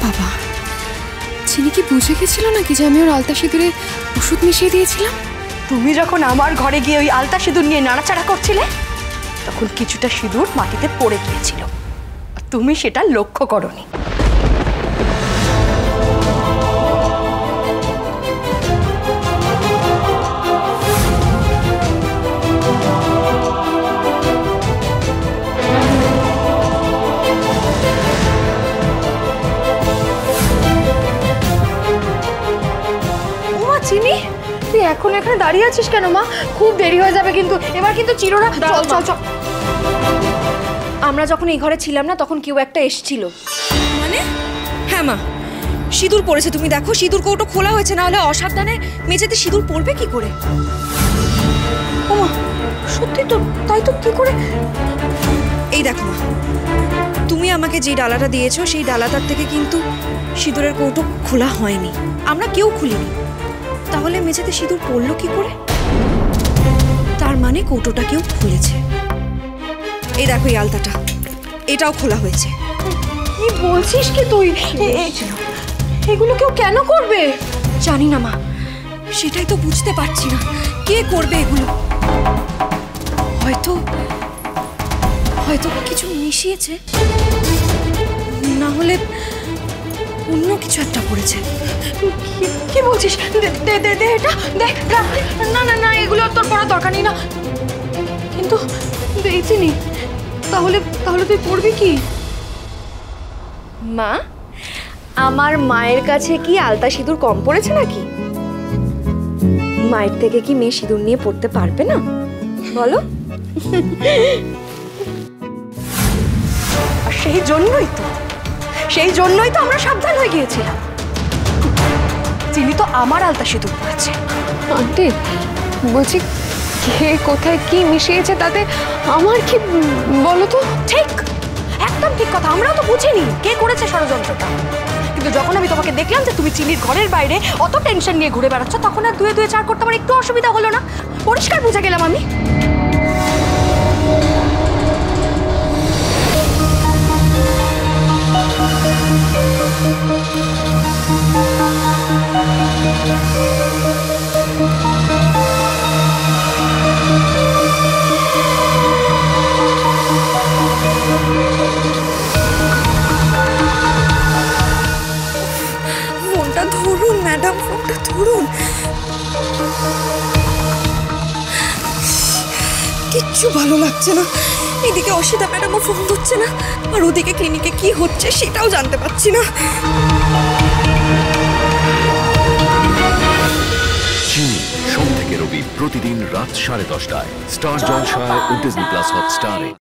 বাবা, চিনি কি বুঝে গেছিল নাকি যে আমি ওর আলতা সিঁদুরে ওষুধ মিশিয়ে দিয়েছিলাম? তুমি যখন আমার ঘরে গিয়ে ওই আলতা সিঁদুর নিয়ে নাড়াচাড়া করছিলে তখন কিছুটা সিঁদুর মাটিতে পড়ে গিয়েছিল, তুমি সেটা লক্ষ্য করোনি। চিনি, তুই এখন এখানে দাঁড়িয়ে আছিস কেন মা? খুব দেরি হয়ে যাবে কিন্তু, এবার কিন্তু চিরোরা। চল চল চল। আমরা যখন এই ঘরে ছিলাম না তখন কেউ একটা এসেছিল। মানে? হ্যাঁ মা, সিঁদুর পড়েছে, তুমি দেখো সিঁদুর কৌটো খোলা হয়েছে, না হলে অসাবধানে মেঝেতে সিঁদুর পড়বে কি করে? ও মা, সত্যি তো, তাই তো, কি করে? এই দেখো মা, তুমি আমাকে যে ডালাটা দিয়েছো সেই ডালাটার থেকে কিন্তু সিঁদুরের কৌটো খোলা হয়নি, আমরা কেউ খুলিনি। তাহলে মেঝেতে সিঁদুর পড়লো কি করে? তার মানে কৌটোটা কেউ খুলেছে। এই দেখো এই আলতাটা, এটাও খোলা হয়েছে। কি বলছিস কি তুই? এগুলো কেউ কেন করবে? জানি না মা, সেটাই তো বুঝতে পারছি না কে করবে এগুলো। হয়তো হয়তো কিছু মিশিয়েছে, না হলে অন্য কিছু একটা করেছে। কি বলছিস? দে দে দে এটা, দেখ। না না না, এগুলো তোর পড়ার দরকার নেই না। কিন্তু চিনি, তাহলে তাহলে তুই পড়বি কি? মা, আমার মায়ের কাছে কি আলতা সিঁদুর কম পড়েছে নাকি? মায়ের থেকে কি মেয়ে সিঁদুর নিয়ে পড়তে পারবে না বলো? আর সেই জন্যই তো আমরা সাবধান হয়ে গিয়েছিলাম। চিনি তো আমার আলতা সিঁদুর পড়েছে। আন্টি বলছি, কে কোথায় কি মিশিয়েছে তাতে আমার কি বলো তো? ঠিক, একদম ঠিক কথা। আমরাও তো বুঝিনি কে করেছে ষড়যন্ত্রটা, কিন্তু যখন আমি তোমাকে দেখলাম যে তুমি চিনির ঘরের বাইরে অত টেনশন নিয়ে ঘুরে বেড়াচ্ছ, তখন আর দুয়ে দুয়ে চার করতে আমার একটু অসুবিধা হলো না। পরিষ্কার বুঝে গেলাম আমি। ফোনটা ধরুন ম্যাডাম, ফোনটা ধরুন। কিচ্ছু ভালো লাগছে না। এদিকে অসিতা ম্যাডামও ফোন ধরছে না, আর ওদিকে ক্লিনিকে কি হচ্ছে সেটাও জানতে পারছি না। চিনি সোম থেকে রবি প্রতিদিন রাত 10:30টায় স্টার জলসায় ও ডিজনি প্লাস হটস্টারে।